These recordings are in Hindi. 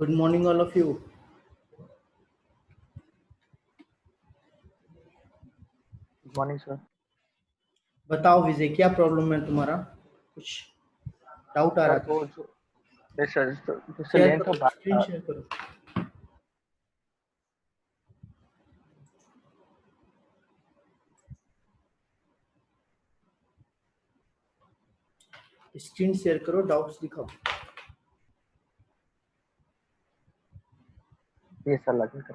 Good morning all of you. Good morning sir. बताओ विजय, क्या प्रॉब्लम है तुम्हारा? कुछ डाउट आ रहा सर था? वो जो यस सर जैसे शेयर लेंथ करो, ऑफ स्क्रीन शेयर करो। स्क्रीन शेयर करो, डाउट्स दिखाओ। ये सर लगे कर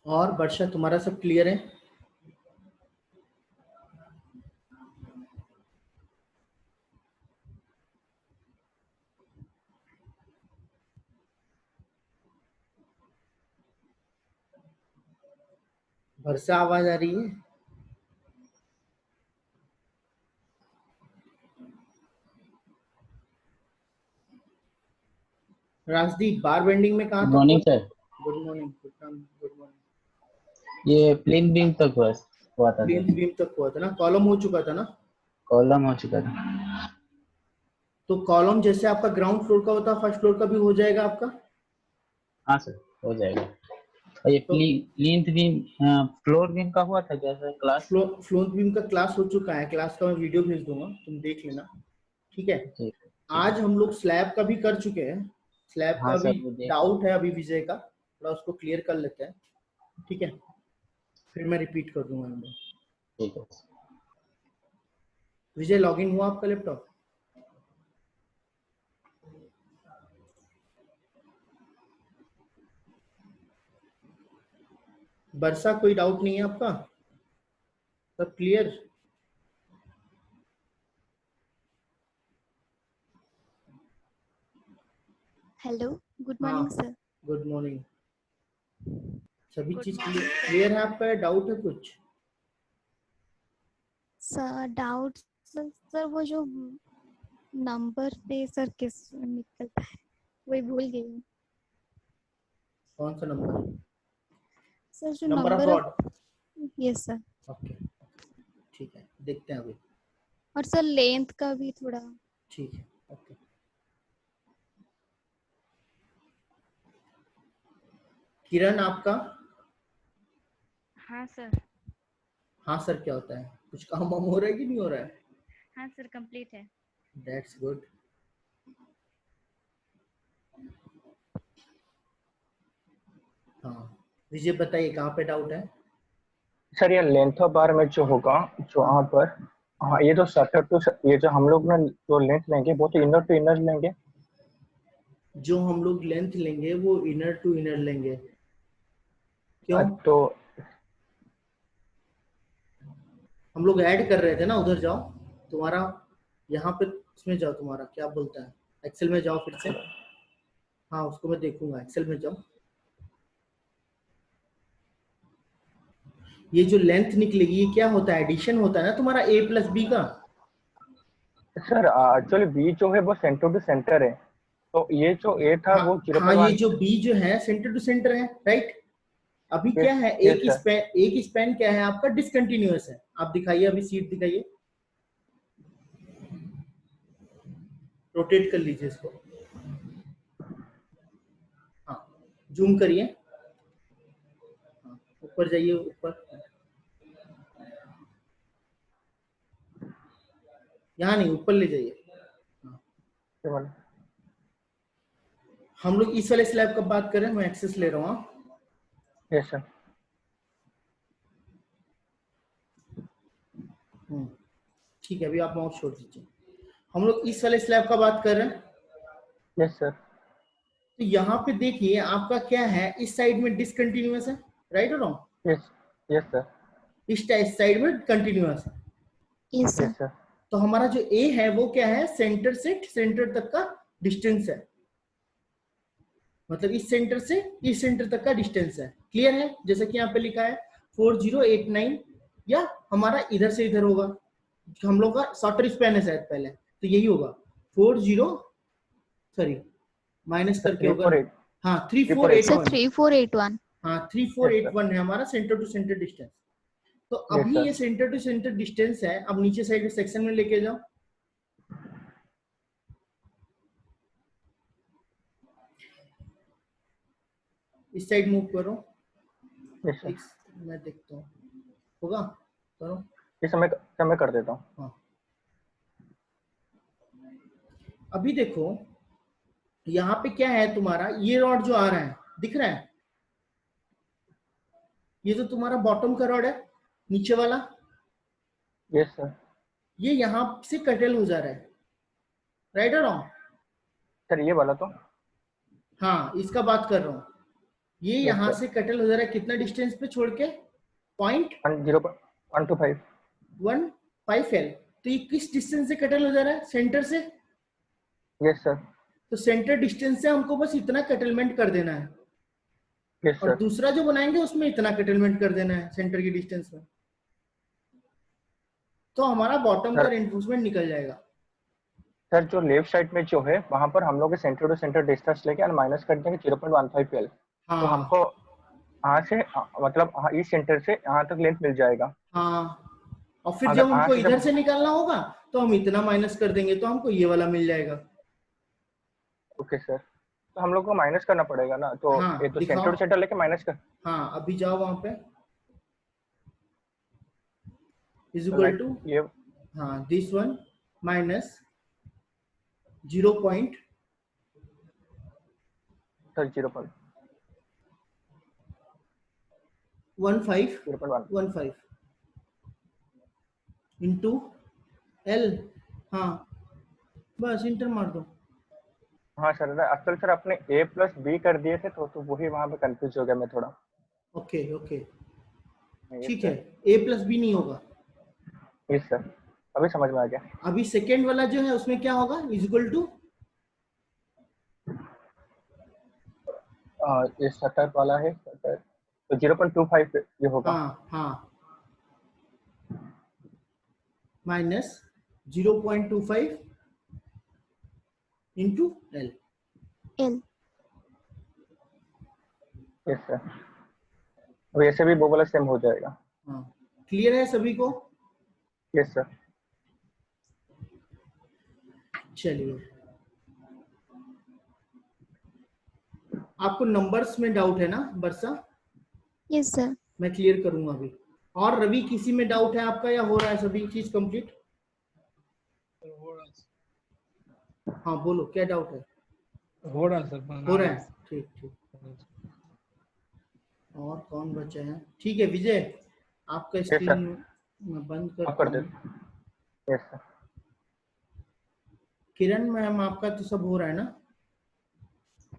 और वर्षा, तुम्हारा सब क्लियर है? वर्षा, आवाज आ रही है? राजदीप, बार बेंडिंग में कहाँ गुड तक मॉर्निंग हुआ? Sir. Good morning, good morning. ये प्लेन बीम तक बस हुआ था प्लेन सर। बीम तक हुआ था ना? कॉलम हो चुका था ना? कॉलम हो चुका था। तो कॉलम जैसे आपका ग्राउंड फ्लोर का होता है, फर्स्ट फ्लोर का भी हो जाएगा आपका? हाँ सर, हो जाएगा। और ये तो प्लिंथ बीम, फ्लोर बीम का हुआ था क्या सर क्लास? फ्लोर बीम का क्लास हो चुका है। क्लास का मैं वीडियो भेज दूंगा, तुम देख लेना। ठीक है। ठीक ठीक है। आज हम लोग स्लैब का भी कर चुके हैं। स्लैब हाँ का भी सर, वो देख डाउट है अभी विजय का, थोड़ा उसको क्लियर कर लेते हैं। ठीक है, फिर मैं रिपीट कर दूंगा हम लोग। ठीक है। विजय, लॉगिन हुआ आपका लैपटॉप? वर्षा, कोई डाउट नहीं है आपका? सब क्लियर? हेलो, गुड हाँ, मॉर्निंग सर। Good morning. सभी गुड चीज मॉर्निंग क्लियर है आपका या डाउट है कुछ? सर। डाउट सर वो जो नंबर पे सर किस निकलता है वही भूल गई हूँ कौन सा नंबर? सर, जो number of number rod? Of. Yes sir. Okay, ठीक है, देखते हैं अभी। और सर लेंथ का भी थोड़ा। ठीक है, ओके। किरण, आपका? हाँ सर। हाँ सर, क्या होता है? कुछ काम वाम हो रहा है कि नहीं हो रहा है? हाँ सर, कंप्लीट है। That's good. हाँ, विजय बताइए, कहाँ पे डाउट है? सर ये लेंथ ऑफ बार में जो होगा जो हाँ। वहाँ पर, हाँ ये जो सटर टू ये जो हम लोग ना जो लेंथ लेंगे वो तो इनर टू इनर लेंगे। जो हम लोग लेंथ लेंगे वो इनर टू इनर लेंगे। क्यों? तो हम लोग ऐड कर रहे थे ना। उधर जाओ, तुम्हारा यहाँ पे इसमें जाओ, तुम्हारा क्या बोलता है, एक्सेल में जाओ फिर से। हाँ, उसको मैं देखूंगा, एक्सेल में जाओ। ये जो लेंथ निकलेगी, ये क्या होता है? एडिशन होता है ना तुम्हारा ए प्लस बी का। सर एक्चुअली बी जो है वो सेंटर टू सेंटर है, तो ये जो ए था हाँ वो हाँ, ये 0.1। जो बी जो है सेंटर टू सेंटर है, राइट? अभी क्या यस है, यस सर। एक स्पैन क्या है आपका? डिसकंटिन्यूअस है। आप दिखाइए, अभी सीट दिखाइए, रोटेट कर लीजिए इसको। हाँ, जूम करिए। हाँ, ऊपर जाइए, ऊपर। यहाँ नहीं, ऊपर ले जाइए। हाँ। हम लोग इस वाले स्लैब का बात करें, मैं एक्सेस ले रहा हूँ। Yes sir. ठीक है, अभी आप माउस छोड़ दीजिए। हम लोग इस वाले स्लैब का बात कर रहे हैं। Yes sir. तो यहाँ पे देखिए, आपका क्या है, इस साइड में डिसकंटिन्यूअस है, राइट और रॉन्ग? Yes yes sir. इस साइड में कंटिन्यूअस है। Yes sir. Yes sir. तो हमारा जो ए है वो क्या है? सेंटर से सेंटर तक का डिस्टेंस है। मतलब इस सेंटर से इस सेंटर तक का डिस्टेंस है। क्लियर है? जैसे कि यहाँ पे लिखा है 4089, या हमारा इधर से इधर होगा। हम लोग का शॉर्टर स्पैन है शायद पहले, तो यही होगा 40, सॉरी माइनस करके होगा ना। 348। हाँ, सर 3481। 3481। 3481। हाँ, यस सर। 3481 है हमारा सेंटर टू सेंटर डिस्टेंस। तो यस अभी सर। ये सेंटर टू सेंटर डिस्टेंस है। अब नीचे साइड में सेक्शन में लेके जाओ। इस साइड मूव करो। यस सर, मैं देखता हूँ होगा, करो। ये समय कर देता हूँ। हाँ अभी देखो यहाँ पे क्या है तुम्हारा, ये रॉड जो आ रहा है दिख रहा है, ये जो तुम्हारा बॉटम का रॉड है नीचे वाला, यस सर। ये यहाँ से कटल हो जा रहा है, राइट और रॉन्ग? सर ये वाला तो हाँ इसका बात कर रहा हूँ, ये यस यहाँ सर, से कटल हो जा रहा है कितना डिस्टेंस पे छोड़ के, 0.125। 1.5L। तो ये किस डिस्टेंस से कटल हो जा रहा है, सेंटर से। Yes sir. तो सेंटर डिस्टेंस से हमको बस इतना कटलमेंट कर देना है, यस और सर। दूसरा जो बनाएंगे उसमें इतना कटलमेंट कर देना है सेंटर की डिस्टेंस में, तो हमारा बॉटम का सर रेनफोर्समेंट निकल जाएगा। सर जो लेफ्ट साइड में जो है वहां पर हम लोग सेंटर टू सेंटर डिस्टेंस लेके माइनस कर देंगे 0.15L। तो हाँ हमको यहाँ से मतलब इस सेंटर से यहाँ तक लेंथ मिल जाएगा। हाँ, और फिर अगर जब यहाँ हमको से इधर जब से निकालना होगा तो हम इतना माइनस कर देंगे तो हमको ये वाला मिल जाएगा। ओके सर, तो हम लोग को माइनस करना पड़ेगा ना, तो हाँ ये तो दिखाओ। सेंटर टू सेंटर लेके माइनस कर। हाँ अभी जाओ वहां पे, इज इक्वल टू, ये हाँ this one minus 0.15 sir 0.1 into L। हाँ बस इंटर मार दो। हाँ सर, असल सर अपने a प्लस बी कर दिए थे तो वही वहां पे कंफ्यूज हो गया मैं थोड़ा। ओके ओके Yes, ठीक sir. है, A प्लस बी नहीं होगा। यस सर, अभी समझ में आ गया। अभी सेकेंड वाला जो है उसमें क्या होगा, इज इक्वल टू, ये सटर वाला है सटर, तो 0.25 ये होगा। हाँ हाँ minus 0.25 into L। L। Yes sir, अब ऐसे भी वो वाला सेम हो जाएगा। हाँ क्लियर है सभी को? Yes sir. चलिए, आपको नंबर्स में डाउट है ना वर्षा? Yes sir. मैं क्लियर करूंगा अभी। और रवि किसी में डाउट है आपका या हो रहा है सभी चीज कंप्लीट? हाँ बोलो क्या डाउट है? हो रहा सर, हो रहा है, ठीक ठीक। और कौन बचा है? ठीक है विजय, आपका सर। स्क्रीन मैं बंद आप कर करता दे। हूँ। Yes sir. किरण मैम आपका तो सब हो रहा है ना?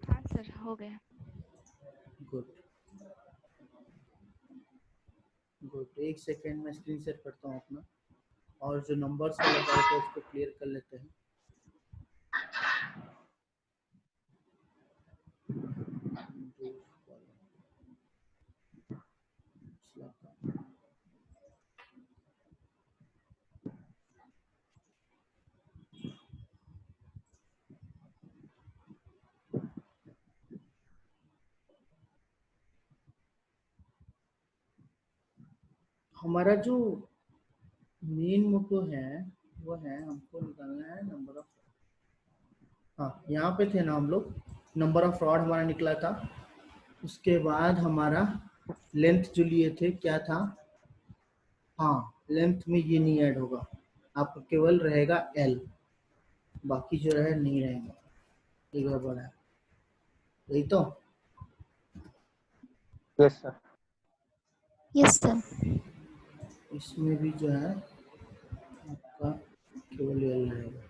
हाँ सर हो गया। गुड गुड, एक सेकेंड में स्क्रीन शेयर करता हूँ अपना, और जो नंबर्स वाला डाउट है उसको क्लियर कर लेते हैं। हमारा जो मेन मोटो है वो है, हमको निकालना है नंबर ऑफ, हाँ यहाँ पे थे ना हम लोग, नंबर ऑफ रॉड हमारा निकला था। उसके बाद हमारा लेंथ जो लिए थे क्या था, हाँ लेंथ में ये नहीं ऐड होगा, आपका केवल रहेगा L, बाकी जो है नहीं रहेगा, ये गड़बड़ है, यही तो। Yes sir. Yes sir. इसमें भी जो है आपका केवल L रहेगा।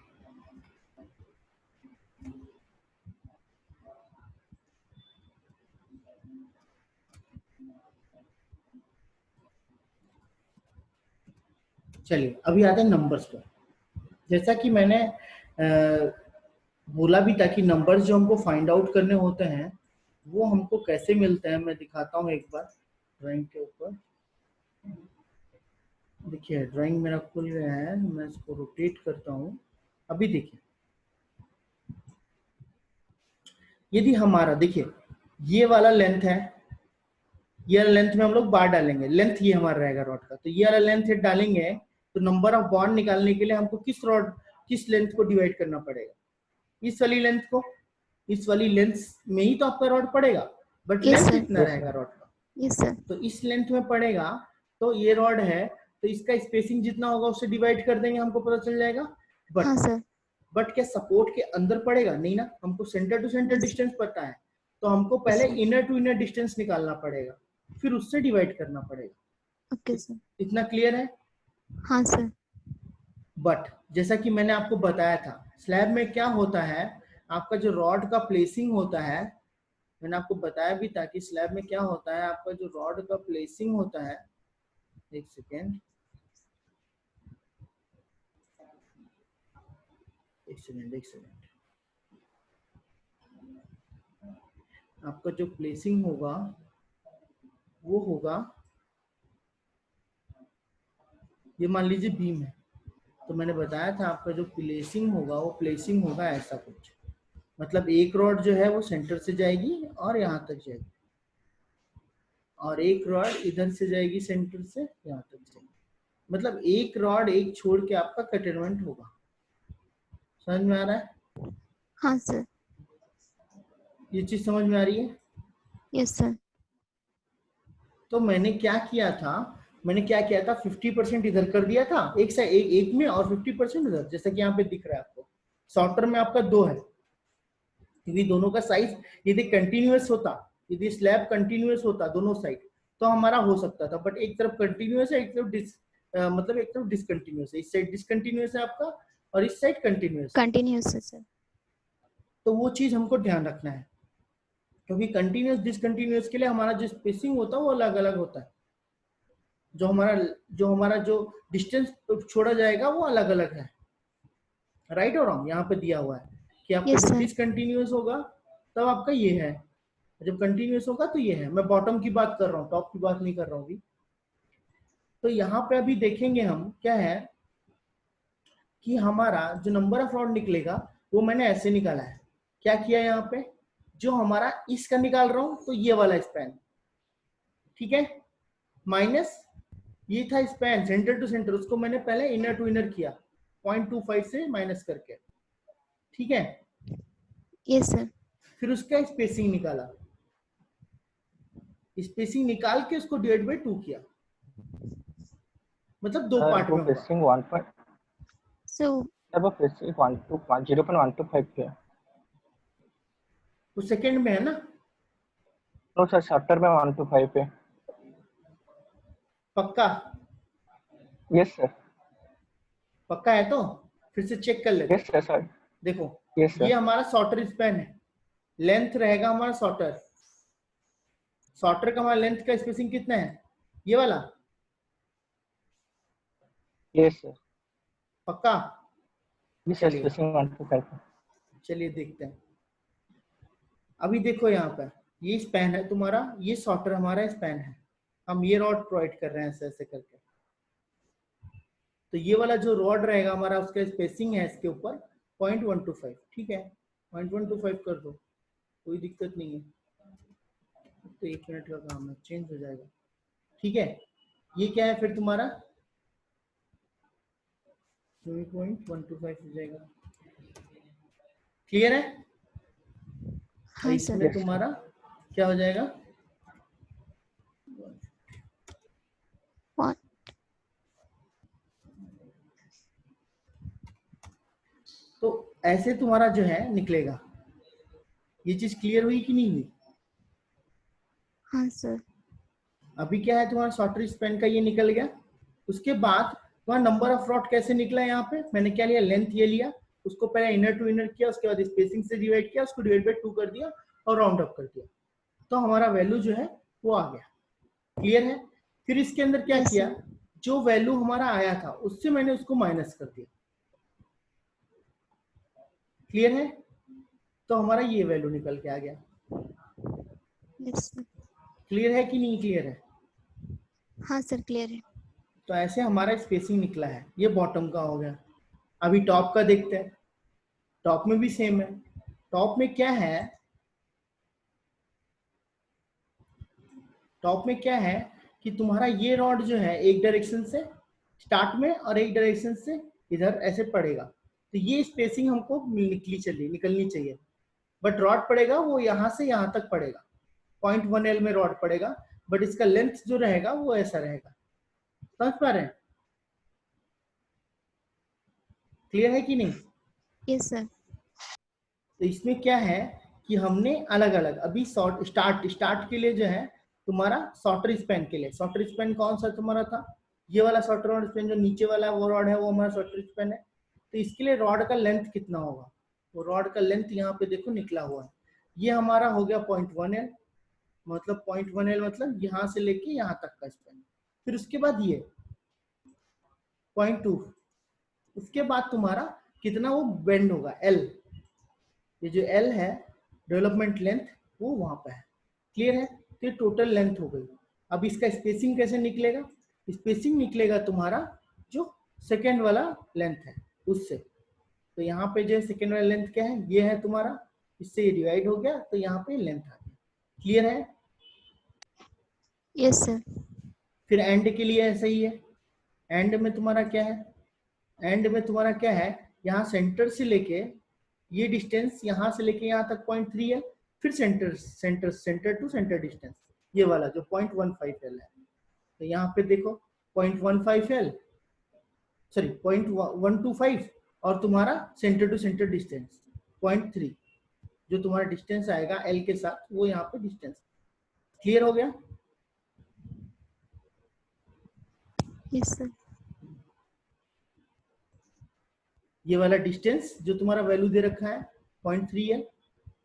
चलिए अभी आते हैं नंबर्स पर। जैसा कि मैंने बोला भी था कि नंबर्स जो हमको फाइंड आउट करने होते हैं वो हमको कैसे मिलते हैं, मैं दिखाता हूँ एक बार ड्राइंग के ऊपर। देखिए ड्राइंग मेरा खुल गया है, मैं इसको रोटेट करता हूँ। अभी देखिए, यदि हमारा देखिए ये वाला लेंथ है, ये वाला लेंथ में हम लोग बार डालेंगे, लेंथ ये हमारा रहेगा रॉड का, तो ये वाला लेंथ डालेंगे तो नंबर ऑफ बॉन्ड निकालने के लिए हमको किस लेंथ को डिवाइड करना पड़ेगा, इस वाली लेंथ को, इस वाली लेंथ में ही तो आपका रॉड पड़ेगा। But Yes, length sir. कितना Yes, रहेगा sir. रॉड का? Yes, sir. तो इस लेंथ में पड़ेगा, तो ये रॉड है तो इसका स्पेसिंग जितना होगा उससे डिवाइड कर देंगे, हमको पता चल जाएगा। हाँ बट सर। क्या सपोर्ट के अंदर पड़ेगा? नहीं ना, हमको centre to centre Yes. Distance पता है, तो हमको Yes, पहले sir. Inner to inner distance निकालना पड़ेगा, फिर उससे डिवाइड करना पड़ेगा। Okay, sir. इतना क्लियर है? हाँ सर। बट जैसा कि मैंने आपको बताया था, स्लैब में क्या होता है, आपका जो रॉड का प्लेसिंग होता है, मैंने आपको बताया भी था कि स्लैब में क्या होता है, आपका जो रॉड का प्लेसिंग होता है, एक सेकेंड, आपका जो प्लेसिंग होगा वो होगा, ये मान लीजिए बीम है, तो मैंने बताया था आपका जो प्लेसिंग होगा वो प्लेसिंग होगा ऐसा कुछ, मतलब एक रॉड जो है वो सेंटर से जाएगी और यहाँ तक जाएगी, और एक रॉड इधर से जाएगी सेंटर से यहाँ तक जाएगी, मतलब एक रॉड एक छोड़ के आपका कटरमेंट होगा। समझ में आ रहा है? हाँ सर। ये चीज समझ में आ रही है? Yes sir. तो मैंने क्या किया था, 50% इधर कर दिया था एक से एक में, और 50% उधर, जैसा कि यहाँ पे दिख रहा है आपको। सॉर्टर में आपका 2 है, यदि दोनों का साइज यदि कंटिन्यूअस होता, यदि स्लैब कंटिन्यूअस होता दोनों साइड, तो हमारा हो सकता था, बट एक तरफ कंटिन्यूअस है, एक तरफ मतलब एक तरफ डिसकंटिन्यूअस है, इस साइड डिसकंटिन्यूअस है आपका और इस साइड कंटिन्यूअस। कंटिन्यूअस है सर। तो वो चीज हमको ध्यान रखना है, क्योंकि कंटिन्यूअस डिसकंटिन्यूअस के लिए हमारा जो स्पेसिंग होता है वो अलग अलग होता है, जो हमारा जो डिस्टेंस छोड़ा जाएगा वो अलग अलग है। राइट और रॉन्ग? यहाँ पे दिया हुआ है कि आपका Yes, जब sir. डिसकंटिन्यूअस होगा तब आपका ये है, जब कंटिन्यूअस होगा तो ये है। मैं बॉटम की बात कर रहा हूँ, टॉप की बात नहीं कर रहा हूँ अभी। तो यहाँ पे अभी देखेंगे हम क्या है कि हमारा जो नंबर ऑफ रॉड निकलेगा वो मैंने ऐसे निकाला है। क्या किया यहाँ पे, जो हमारा इसका निकाल रहा हूं तो ये वाला स्पैन, ठीक है, माइनस ये था स्पैन सेंटर टू सेंटर, उसको मैंने पहले इनर टू इनर किया 0.25 से माइनस करके, ठीक है। Yes sir. फिर उसका स्पेसिंग निकाला, स्पेसिंग निकाल के उसको डिवाइड बाय 2 किया, मतलब 2 पार्ट वो में हुआ। प्लेसिंग 1 पॉइंट, सो सर वो प्लेसिंग 0.125 पे है। वो सेकंड में है ना? नो सर, शॉर्टर में 125 पे। पक्का? Yes sir. पक्का है तो फिर से चेक कर लेते। Yes sir. देखो यस ये सर। हमारा शॉर्टर स्पैन है, लेंथ रहेगा हमारा शॉर्टर, शॉर्टर का हमारा लेंथ का स्पेसिंग कितना है, ये वाला? Yes sir. पक्का? यस सर, चलिए स्पेसिंग 125 पे। चलिए देखते हैं। अभी देखो यहाँ पर ये स्पैन है तुम्हारा, ये शॉर्टर हमारा स्पैन है, हम ये रॉड प्रोवाइड कर रहे हैं ऐसे ऐसे करके। तो ये वाला जो रॉड रहेगा हमारा उसका स्पेसिंग है इसके ऊपर 0.125, ठीक है, 0.125 कर दो, कोई दिक्कत नहीं है। तो 1 मिनट का काम है, चेंज हो जाएगा, ठीक है। ये क्या है फिर तुम्हारा 0.125 हो जाएगा, क्लियर है? हाँ इसमें सर। तुम्हारा क्या हो जाएगा, तो ऐसे तुम्हारा जो है निकलेगा। ये चीज क्लियर हुई कि नहीं हुई? हाँ सर। अभी क्या है तुम्हारा शॉर्टर स्पैन का ये निकल गया। उसके बाद तुम्हारा नंबर ऑफ रॉड कैसे निकला, यहाँ पे मैंने क्या लिया, लेंथ ये लिया, उसको पहले इनर टू इनर किया, उसके बाद स्पेसिंग से डिवाइड किया, उसको डिवाइड बाय 2 कर दिया और राउंड अप कर दिया, तो हमारा वैल्यू जो है वो आ गया। क्लियर है? फिर इसके अंदर क्या Yes, किया, sir. जो वैल्यू हमारा आया था उससे मैंने उसको माइनस कर दिया। क्लियर है? तो हमारा ये वैल्यू निकल के आ गया। Yes sir. क्लियर है कि नहीं क्लियर है? हाँ सर क्लियर है। तो ऐसे हमारा स्पेसिंग निकला है। ये बॉटम का हो गया। अभी टॉप का देखते हैं। टॉप में भी सेम है। टॉप में क्या है, टॉप में क्या है कि तुम्हारा ये रॉड जो है एक डायरेक्शन से स्टार्ट में और एक डायरेक्शन से इधर ऐसे पड़ेगा, तो ये स्पेसिंग हमको निकलनी चाहिए, बट रॉड पड़ेगा वो यहाँ से यहाँ तक पड़ेगा 0.1 L में रॉड पड़ेगा, बट इसका लेंथ जो रहेगा वो ऐसा रहेगा। समझ पा रहे हैं? क्लियर है कि नहीं? Yes sir. तो इसमें क्या है कि हमने अलग अलग अभी स्टार्ट के लिए जो है तुम्हारा शॉर्टर स्पैन के लिए, शॉर्टर स्पैन कौन सा तुम्हारा था, ये वाला शॉर्टर स्पैन जो नीचे वाला वो रॉड है वो हमारा शॉर्टर स्पैन है। तो इसके लिए रॉड का लेंथ कितना होगा, वो रॉड का लेंथ यहाँ पे देखो निकला हुआ है, ये हमारा हो गया 0.1 L, मतलब 0.1 L मतलब यहाँ से लेके यहाँ तक का स्पैन। फिर उसके बाद ये 0.2, उसके बाद तुम्हारा कितना वो बेंड होगा L, ये जो L है डेवलपमेंट लेंथ वो वहां पे है। क्लियर है? तो टोटल लेंथ हो गई। अब इसका स्पेसिंग कैसे निकलेगा, स्पेसिंग निकलेगा तुम्हारा जो सेकेंड वाला लेंथ है उससे। तो यहाँ पे जो सेकेंड वाला लेंथ क्या है, ये है तुम्हारा, इससे ये डिवाइड हो गया तो यहाँ पे लेंथ आ गया। क्लियर है? Yes sir. फिर एंड के लिए ऐसा ही है। एंड में तुम्हारा क्या है, एंड में तुम्हारा क्या है, यहाँ सेंटर से लेके ये डिस्टेंस यहाँ से लेके यहाँ तक 0.3 है, फिर सेंटर टू सेंटर डिस्टेंस ये वाला जो 0.15 L है। तो यहाँ पे देखो 0.15 L, सॉरी 0.125, और तुम्हारा सेंटर टू सेंटर डिस्टेंस 0.3, जो तुम्हारा डिस्टेंस आएगा L के साथ वो यहाँ पे डिस्टेंस। क्लियर हो गया? Yes sir. ये वाला डिस्टेंस जो तुम्हारा वैल्यू दे रखा है 0.3 L,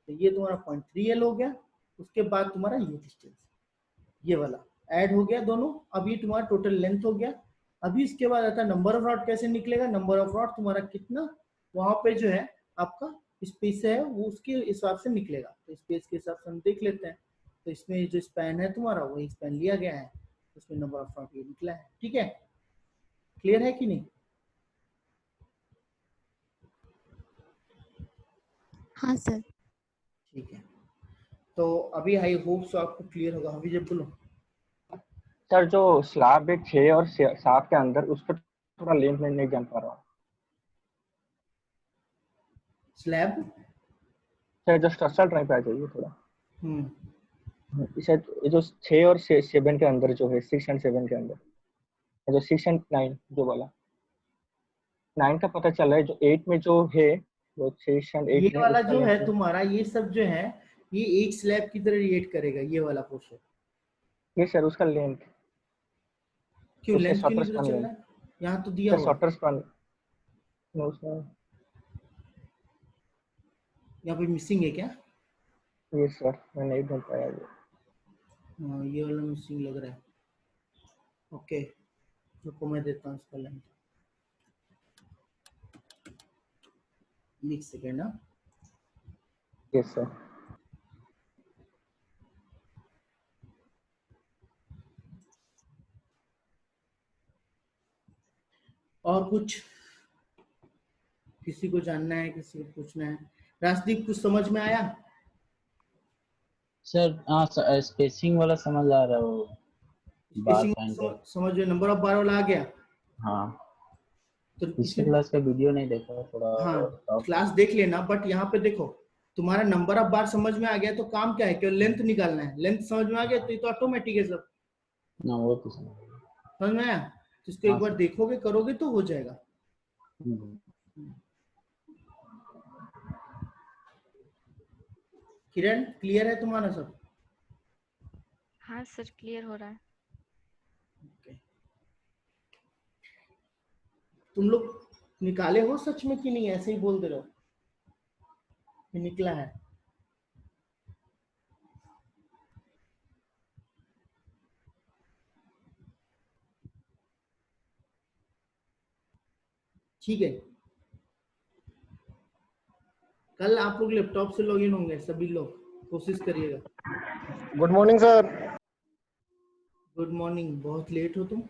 तो ये तुम्हारा 0.3 L हो गया। उसके बाद तुम्हारा ये डिस्टेंस ये वाला ऐड हो गया दोनों, अब ये तुम्हारा टोटल लेंथ हो गया। अभी इसके बाद आता है नंबर ऑफ रॉड कैसे निकलेगा, नंबर ऑफ रॉड तुम्हारा कितना वहां पे जो है आपका स्पेस है वो उसके हिसाब से निकलेगा। तो स्पेस के हिसाब से हम देख लेते हैं। तो इसमें जो स्पैन है तुम्हारा वही स्पैन लिया गया है, उसमें नंबर ऑफ रॉड ये निकला है। ठीक है? क्लियर है कि नहीं? हाँ सर। ठीक है, तो अभी आई होप सो आपको क्लियर होगा। अभी जब बोलो सर जो स्लैब है 6 और 7 के अंदर, उसका थोड़ा लेंथ में नहीं जान पा रहा हूँ स्लैब, सर। जो स्ट्रक्चरल ड्राइंग पे आ जाइए थोड़ा। शायद ये जो 6 और 7 के अंदर जो है, 6 एंड 7 के अंदर, जो 6 एंड 9 जो वाला 9 का पता चला है, जो 8 में जो है वो 6 एंड 8 ये में वाला उसका जो लेंथ है तुम्हारा ये सब जो है ये एक स्लैब की तरह रिएक्ट करेगा, ये वाला पोर्शन। ये सर उसका लेंथ, क्यों उसके लेंथ क्यों शॉर्टर नहीं पता स्पैन चल लेंथ, रहा है? यहाँ तो दिया सर हुआ है, शॉर्टर स्पैन उसमें। यहाँ पे मिसिंग है क्या? ये सर मैं नहीं ढूंढ पाया ये। हाँ, ये वाला मिसिंग लग रहा है। ओके, रुको मैं देता हूँ इसका लेंथ, एक सेकेंड ना। ये सर और कुछ किसी को जानना है, किसी को पूछना है? राजदीप कुछ समझ में आया? सर हाँ स्पेसिंग वाला समझ आ रहा है, वो बार स्पेसिंग पॉइंट है। समझ में, नंबर ऑफ बार वाला आ गया? हाँ तो पिछले इसमें क्लास का वीडियो नहीं देखा, थोड़ा हाँ टफ। क्लास देख लेना, बट यहाँ पे देखो तुम्हारा नंबर ऑफ बार समझ में आ गया तो काम क्या है, केवल लेंथ निकालना है। लेंथ समझ में आ गया तो ये तो ऑटोमेटिक है सब। ना वो तो समझ गया। समझ में आया? तो इसको एक हाँ बार सर। देखोगे करोगे तो हो जाएगा। किरण क्लियर है तुम्हारा सब? हाँ सर क्लियर हो रहा है। Okay. तुम लोग निकाले हो सच में कि नहीं, ऐसे ही बोल दे रहे हो कि निकला है? ठीक है, कल आप लोग लैपटॉप से लॉगिन होंगे सभी लोग, कोशिश करिएगा। Good morning sir. Good morning, बहुत लेट हो तुम,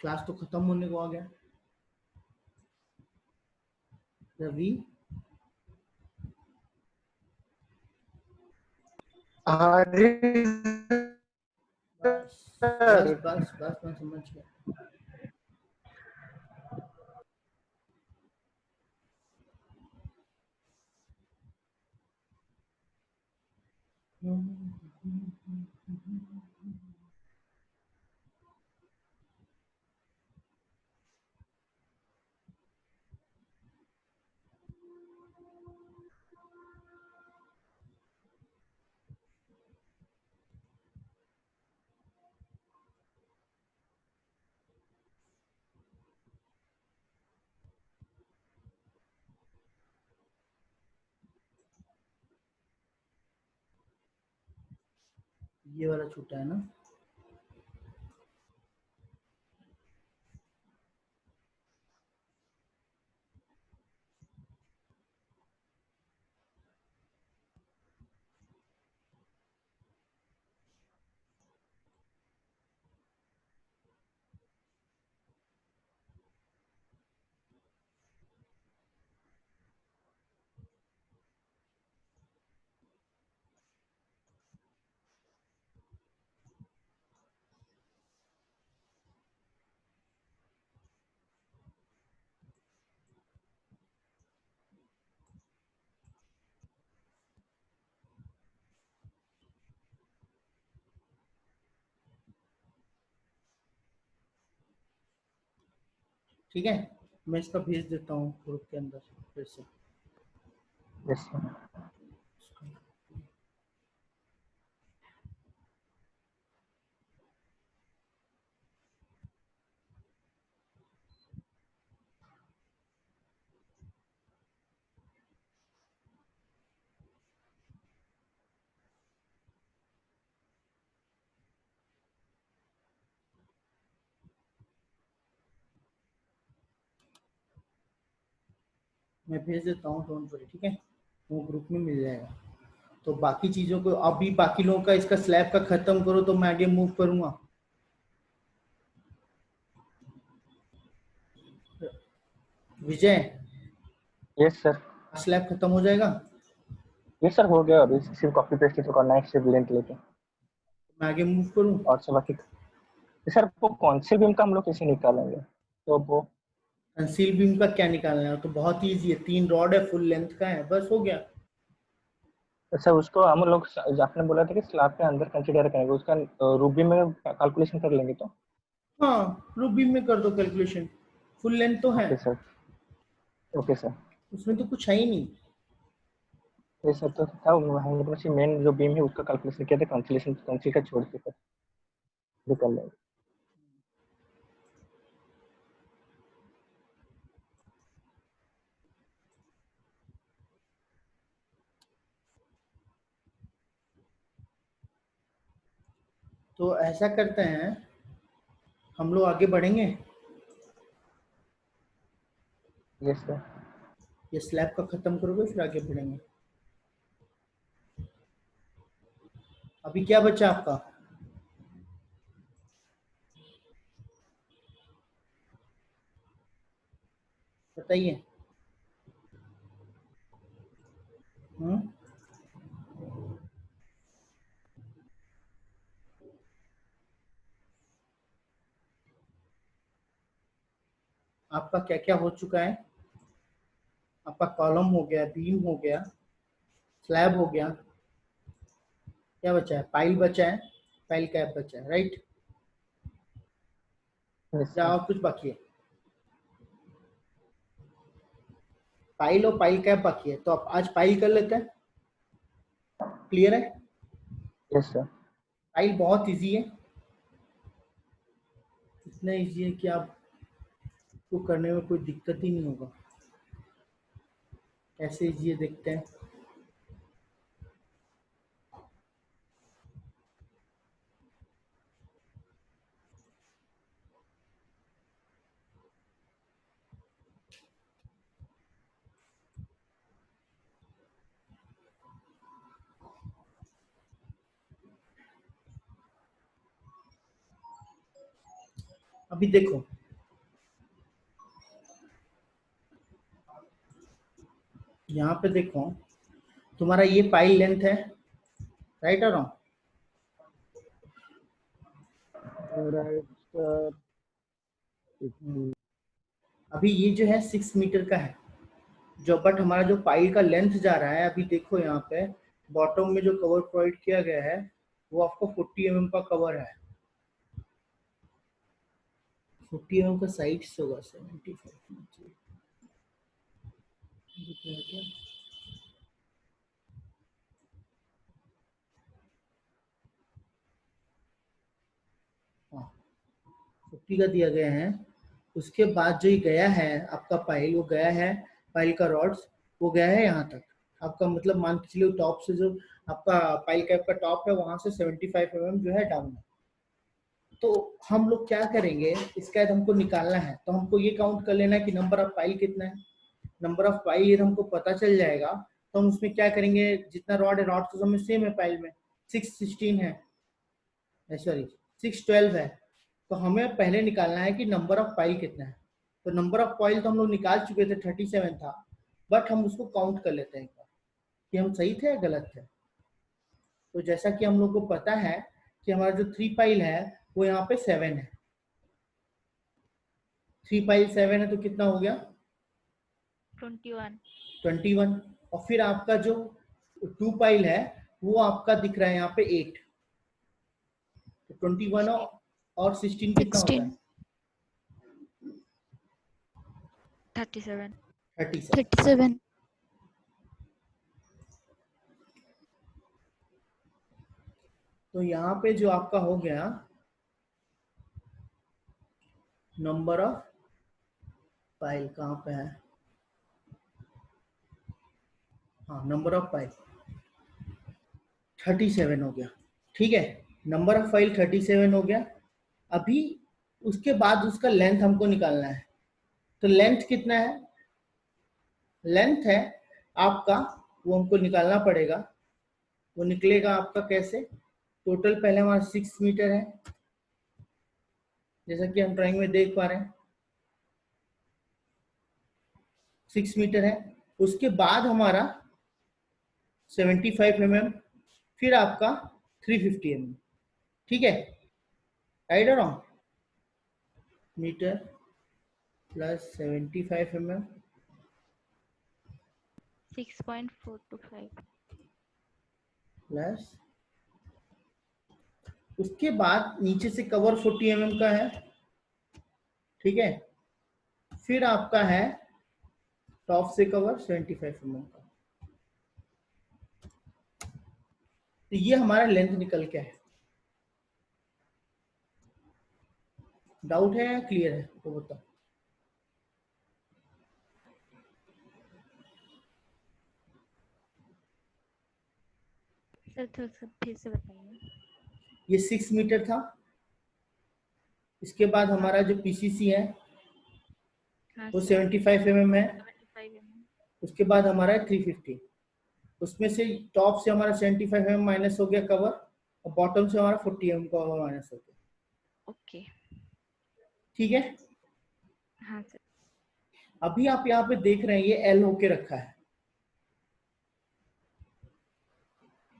क्लास तो खत्म होने को आ गया। रवि हाँ जी बस बस सर। बस बस मैं समझ गया। ये वाला छोटा है ना? ठीक है, मैं इसका भेज देता हूँ ग्रुप के अंदर फिर से। Yes sir. मैं भेज देता हूँ, डोंट वरी, ठीक है, वो ग्रुप में मिल जाएगा। तो बाकी चीजों को अभी बाकी लोगों का इसका स्लैब का खत्म करो तो मैं आगे मूव करूंगा। विजय, यस सर। स्लैब खत्म हो जाएगा? यस सर, हो गया। अभी सिर्फ कॉपी पेस्ट तो करना है, सिर्फ लिंक लेके। मैं आगे मूव करूं? और सब बाकी सर वो कौन से बीम का हम लोग कैसे निकालेंगे? तो वो कंसील बीम का क्या निकालना है? तो बहुत ही इजी है, 3 रॉड है, फुल लेंथ का है, बस हो गया। सर उसको हम लोग आपने बोला था कि स्लैब के अंदर कंसीडर करेंगे, उसका रूबी में कैलकुलेशन कर लेंगे तो। हाँ, रूप बीम में कर दो कैलकुलेशन, फुल लेंथ तो है, ओके सर। Okay sir. उसमें तो कुछ है ही नहीं। ये सर तो था, हम लोग ने मेन जो बीम है उसका कैलकुलेशन किया था, कंसील का छोड़ के सर ये कर लेंगे। तो ऐसा करते हैं, हम लोग आगे बढ़ेंगे। Yes sir. ये स्लैब का खत्म करोगे फिर आगे बढ़ेंगे। अभी क्या बचा आपका? बताइए। आपका क्या क्या हो चुका है? आपका कॉलम हो गया, बीम हो गया, स्लैब हो गया, क्या बचा है? पाइल बचा है, पाइल कैप बचा है, राइट? यस क्या सर। और कुछ बाकी है? पाइल और पाइल कैप बाकी है, तो आप आज पाइल कर लेते हैं। क्लियर है? Yes sir. पाइल बहुत इजी है, इतना इजी है कि आपको करने में कोई दिक्कत ही नहीं होगा। कैसे इजी है देखते हैं। अभी देखो, यहाँ पे देखो, तुम्हारा ये पाइल लेंथ है, राइट और रॉन्ग? Right sir. अभी ये जो है 6 मीटर का है, जो बट हमारा जो पाइल का लेंथ जा रहा है, अभी देखो यहाँ पे बॉटम में जो कवर प्रोवाइड किया गया है वो आपका 40 mm का कवर है। 40 mm का साइड्स होगा 75 क्या? हाँ 50 का दिया गया है। उसके बाद जो ये गया है आपका पाइल, वो गया है पाइल का रॉड्स, वो गया है यहाँ तक आपका, मतलब मान के चलिए टॉप से जो आपका पाइल कैप का टॉप है वहां से 75 mm जो है डाउन है। तो हम लोग क्या करेंगे, इसका हमको निकालना है, तो हमको ये काउंट कर लेना है कि नंबर ऑफ पाइल कितना है। नंबर ऑफ पाइल हमको पता चल जाएगा तो हम उसमें क्या करेंगे, जितना रॉड है, रॉड तो हमें सेम है पाइल में, 616 है, सॉरी 612 है, तो हमें पहले निकालना है कि नंबर ऑफ पाइल कितना है। तो नंबर ऑफ पाइल तो हम लोग निकाल चुके थे 37 था, बट हम उसको काउंट कर लेते हैं एक बार कि हम सही थे या गलत थे। तो जैसा कि हम लोग को पता है कि हमारा जो 3 पाइल है वो यहाँ पे 7 है, 3 पाइल 7 है, तो कितना हो गया 21। और फिर आपका जो 2 पाइल है वो आपका दिख रहा है यहाँ पे 8, तो 21 और 16 कितना होता है 37। तो यहाँ पे जो आपका हो गया नंबर ऑफ पाइल, कहाँ पे है, हाँ नंबर ऑफ पाइल 37 हो गया। ठीक है, नंबर ऑफ फाइल 37 हो गया। अभी उसके बाद उसका लेंथ हमको निकालना है। तो लेंथ कितना है, लेंथ है आपका, वो हमको निकालना पड़ेगा। वो निकलेगा आपका कैसे, टोटल पहले हमारा 6 मीटर है, जैसा कि हम ड्राइंग में देख पा रहे हैं 6 मीटर है। उसके बाद हमारा 75 mm, फिर आपका 350 mm। ठीक है, राइट और wrong, metre plus 75 mm 6.425 plus, उसके बाद नीचे से कवर 40 mm का है। ठीक है, फिर आपका है टॉप से कवर 75 mm का। तो ये हमारा लेंथ निकल के है। डाउट है या क्लियर है तो बताओ। सर थोड़ा सा फिर से बताइए। ये 6 मीटर था। इसके बाद हमारा जो पीसीसी है हाँ वो सर 75 mm है। 75 mm। उसके बाद हमारा है 350, उसमें से टॉप से हमारा 75 mm माइनस हो गया कवर, और बॉटम से हमारा 40 mm का माइनस हो गया। ओके ठीक है, हाँ सर। अभी आप यहाँ पे देख रहे हैं ये एल होके रखा है।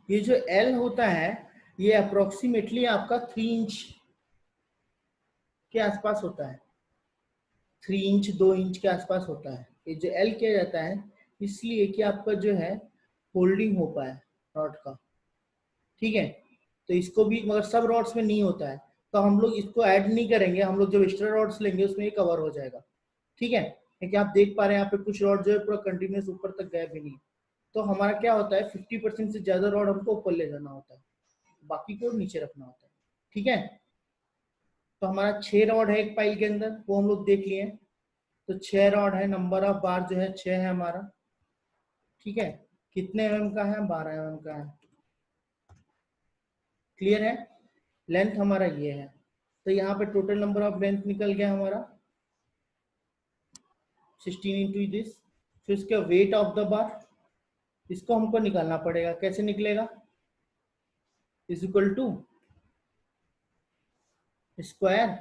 ये जो एल होता है ये अप्रोक्सीमेटली आपका 3 इंच के आसपास होता है, 3 इंच 2 इंच के आसपास होता है। ये जो एल किया जाता है इसलिए कि आपका जो है होल्डिंग हो पाए रॉड का। ठीक है, तो इसको भी, मगर सब रॉड्स में नहीं होता है, तो हम लोग इसको ऐड नहीं करेंगे, हम लोग जब एक्स्ट्रा रॉड्स लेंगे उसमें ये कवर हो जाएगा। ठीक है, क्योंकि आप देख पा रहे हैं यहाँ पे कुछ रॉड जो है पूरा कंटिन्यूस ऊपर तक गए भी नहीं, तो हमारा क्या होता है 50% से ज्यादा रॉड हमको ऊपर ले जाना होता है, बाकी को नीचे रखना होता है। ठीक है, तो हमारा 6 रॉड है एक पाइल के अंदर, वो हम लोग देख लिए। तो 6 रॉड है, नंबर ऑफ बार जो है 6 है हमारा। ठीक है, कितने mm का है, 12 mm का है। क्लियर है, लेंथ हमारा ये है। तो यहाँ पे टोटल नंबर ऑफ लेंथ निकल गया हमारा 16 इंटू दिस। फिर उसका वेट ऑफ द बार, इसको हमको निकालना पड़ेगा। कैसे निकलेगा, is equal to square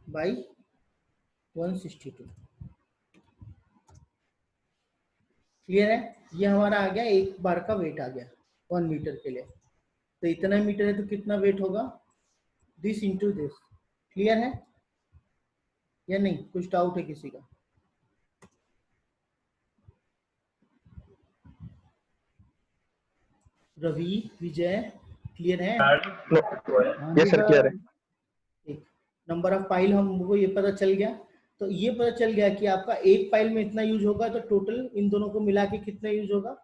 by 162। Clear है, ये हमारा आ गया एक बार का वेट आ गया 1 मीटर के लिए। तो इतना मीटर है तो कितना वेट होगा, दिस इंटू दिस। क्लियर है या नहीं, कुछ डाउट है किसी का। रवि, विजय, क्लियर है? यस सर क्लियर है। एक नंबर ऑफ पाइल हमको ये पता चल गया। तो ये पता चल गया कि आपका एक पाइल में इतना यूज होगा, तो टोटल इन दोनों को मिला के कितना यूज होगा।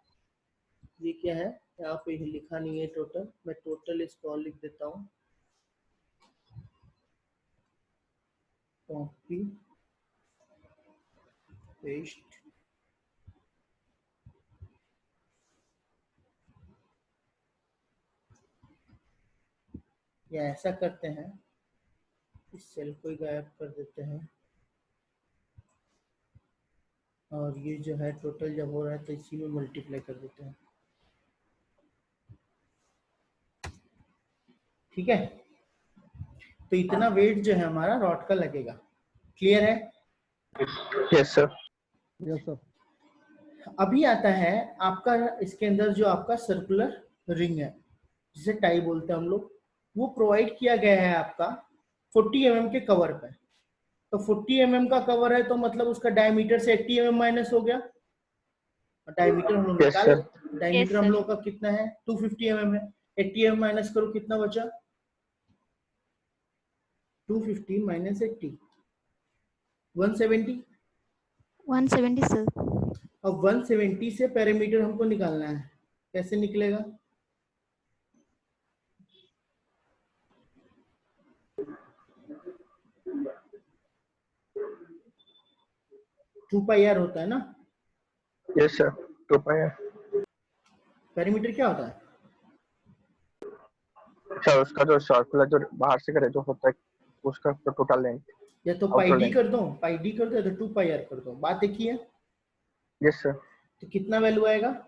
ये क्या है, यहाँ पे लिखा नहीं है टोटल, मैं टोटल इसको और लिख देता हूँ। कॉपी पेस्ट, या ऐसा करते हैं, इस सेल को ही गायब कर देते हैं, और ये जो है टोटल जब हो रहा है तो इसी में मल्टीप्लाई कर देते हैं। ठीक है, तो इतना वेट जो है हमारा रॉड का लगेगा। क्लियर है? Yes sir. Yes sir. अभी आता है आपका इसके अंदर जो आपका सर्कुलर रिंग है, जिसे टाई बोलते हैं हम लोग, वो प्रोवाइड किया गया है आपका 40 mm के कवर पे। तो 40 mm का कवर है, तो मतलब उसका डायमीटर से 80 mm माइनस हो गया। डायमीटर हम लोग Yes, निकाल, sir. डायमीटर Yes, हम sir. लोग का कितना है, 250 mm है। 80 mm माइनस करो, कितना बचा? 250 माइनस 80, 170। 170 सर। अब 170 से पैरामीटर हमको निकालना है, कैसे निकलेगा? टू पाई आर होता है ना। यस सर 2 पाई है पैरामीटर क्या होता है? सर। उसका जो सर्कुलर जो बाहर से करे जो होता है उसका टोटल लेंथ। या तो पाई आउटर डी लेंथ। कर दो, पाई डी कर दो, या तो 2 पाई आर कर दो। बात एक ही है। Yes sir. तो कितना वैल्यू आएगा?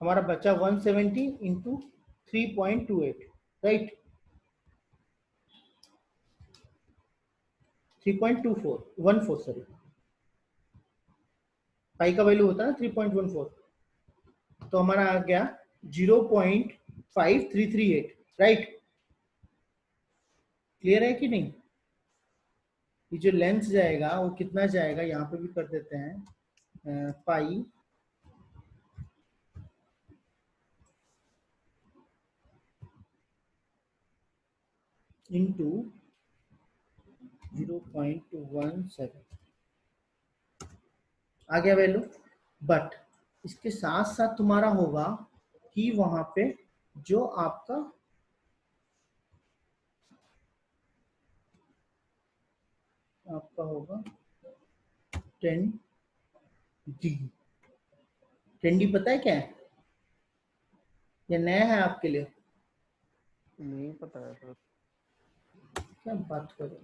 हमारा बचा 170 इंटू 3.28, राइट? 3.14 सॉरी, पाई का वैल्यू होता है ना 3.14, तो हमारा आ गया 0.5338, राइट? क्लियर है कि नहीं? ये जो लेंथ जाएगा वो कितना जाएगा, यहाँ पे भी कर देते हैं, पाई इंटू 0.17 आ गया वैल्यू। बट इसके साथ साथ तुम्हारा होगा कि वहां पे जो आपका होगा 10D। 10D पता है क्या है? ये नया है आपके लिए? नहीं पता है सर। क्या बात कर रहे हो?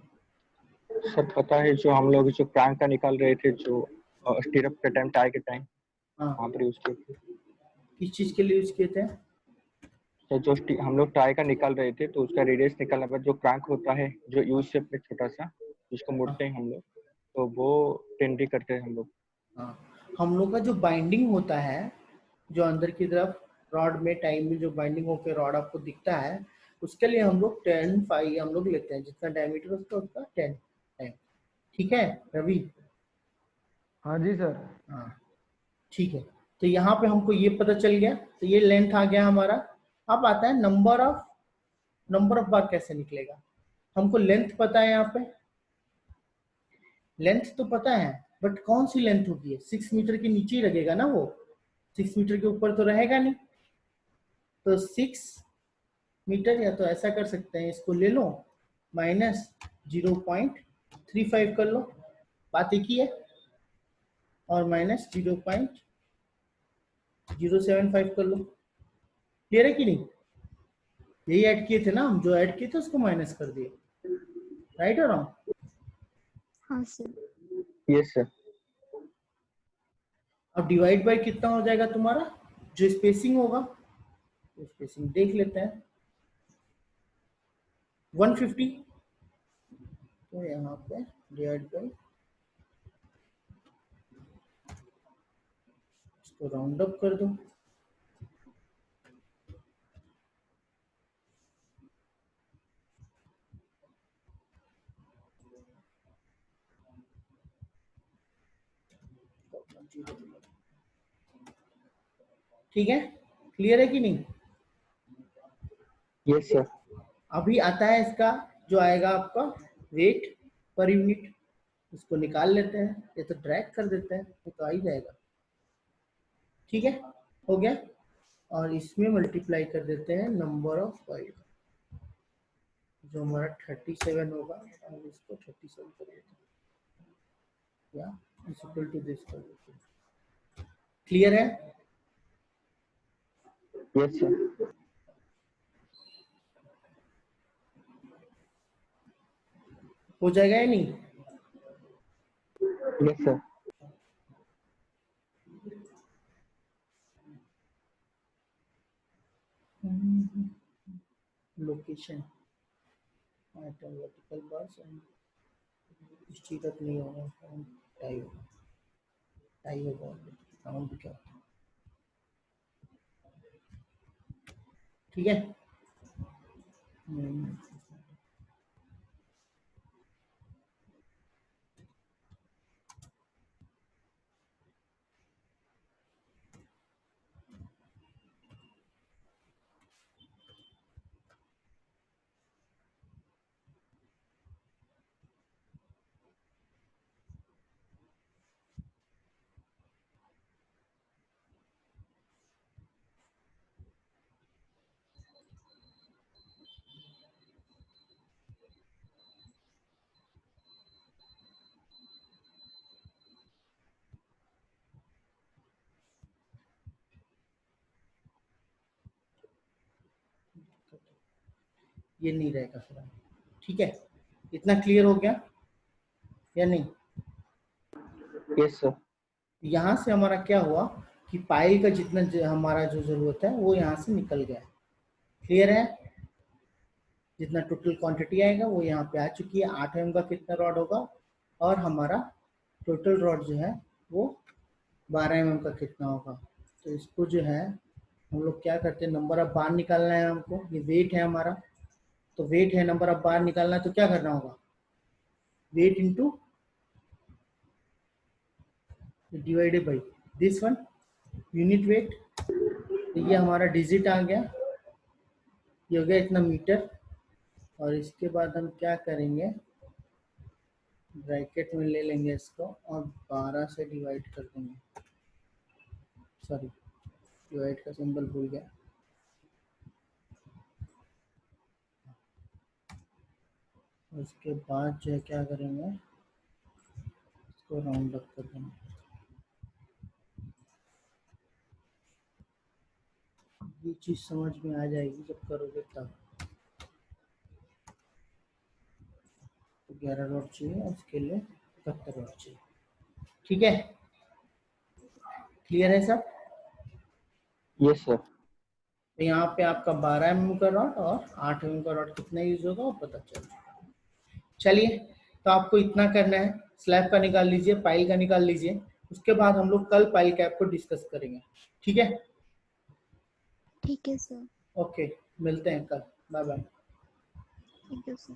सर पता है, जो हम लोग जो क्रैंक का निकाल रहे थे, जो स्टीरअप के टाइम, टाई के टाइम हाँ, वहाँ पर यूज किए थे। किस चीज के लिए यूज किए थे? तो जो हम लोग टाई का निकाल रहे थे, तो उसका रेडियस निकालने पर जो क्रैंक होता है जो यूज शेप में छोटा सा, जिसको मोड़ते हैं हम लोग, तो वो 10D करते हैं हम लोग। हाँ, हम लोग का जो बाइंडिंग होता है, जो अंदर की तरफ रॉड में, टाइम में जो बाइंडिंग होकर रॉड आपको दिखता है, उसके लिए हम लोग 10 हम लोग लेते हैं, जितना डायमीटर उसका उसका 10 है। ठीक है रवि? हाँ जी सर। हाँ ठीक है। तो यहाँ पे हमको ये पता चल गया, तो ये लेंथ आ गया हमारा। अब आता है नंबर ऑफ बार कैसे निकलेगा। हमको लेंथ पता है, यहाँ पे लेंथ तो पता है, बट कौन सी लेंथ होगी? 6 मीटर के नीचे ही लगेगा ना वो, 6 मीटर के ऊपर तो रहेगा नहीं। तो 6 मीटर, या तो ऐसा कर सकते हैं, इसको ले लो माइनस 0.35 कर लो, बात एक ही है, और माइनस 0.075 कर लो। क्लियर है कि नहीं? यही ऐड किए थे ना हम, जो ऐड किए थे उसको माइनस कर दिए, राइट और रॉन्ग? हाँ सर। Yes sir. अब डिवाइड बाय कितना हो जाएगा तुम्हारा, जो स्पेसिंग होगा, स्पेसिंग देख लेते हैं, 150। तो यहाँ पे डिवाइड बाय, इसको राउंड अप कर दो, ठीक है, क्लियर है कि नहीं? Yes sir. अभी आता है इसका जो आएगा आपका वेट पर यूनिट, इसको निकाल लेते हैं, ये तो ड्रैग कर देते हैं, ये तो आ ही जाएगा। ठीक है, हो गया। और इसमें मल्टीप्लाई कर देते हैं नंबर ऑफ कॉइल, जो हमारा 37 होगा, और इसको 37 कर देते हैं, या इज इक्वल टू दिस कर देते हैं। क्लियर है? Yes sir. हो जाएगा या नहीं? Yes sir. Location item vertical bars and स्टीरअप नहीं होगा, टाई होगा, टाई होगा, साउंड क्या होता है? ठीक है। ये नहीं रहेगा फिर। ठीक है, इतना क्लियर हो गया या नहीं? Yes sir. यहाँ से हमारा क्या हुआ कि पाइल का जितना हमारा जो जरूरत है वो यहाँ से निकल गया। क्लियर है? जितना टोटल क्वांटिटी आएगा वो यहाँ पे आ चुकी है। 8 mm का कितना रॉड होगा, और हमारा टोटल रॉड जो है वो 12 mm का कितना होगा। तो इसको जो है हम लोग क्या करते हैं, नंबर ऑफ बार निकालना है हमको। ये वेट है हमारा, तो वेट है, नंबर ऑफ बार निकालना है, तो क्या करना होगा, weight into divided by this one, unit weight. तो ये हमारा डिजिट आ गया, ये हो गया इतना मीटर। और इसके बाद हम क्या करेंगे, ब्रैकेट में ले लेंगे इसको और 12 से डिवाइड कर देंगे। सॉरी, डिवाइड का सिंबल भूल गया। उसके बाद जो है क्या करेंगे, इसको राउंड अप कर देंगे। ये चीज समझ में आ जाएगी जब करोगे तब। तो 11 रॉड चाहिए, उसके लिए 71 रॉड चाहिए। ठीक है, क्लियर है सब? Yes sir. तो यहाँ पे आपका 12 mm का रॉड और 8 mm का रॉड कितना यूज होगा वो पता चल जाएगा। चलिए, तो आपको इतना करना है, स्लैब का निकाल लीजिए, पाइल का निकाल लीजिए। उसके बाद हम लोग कल पाइल कैप को डिस्कस करेंगे। ठीक है? ठीक है सर। ओके, मिलते हैं कल। Bye bye. Thank you sir.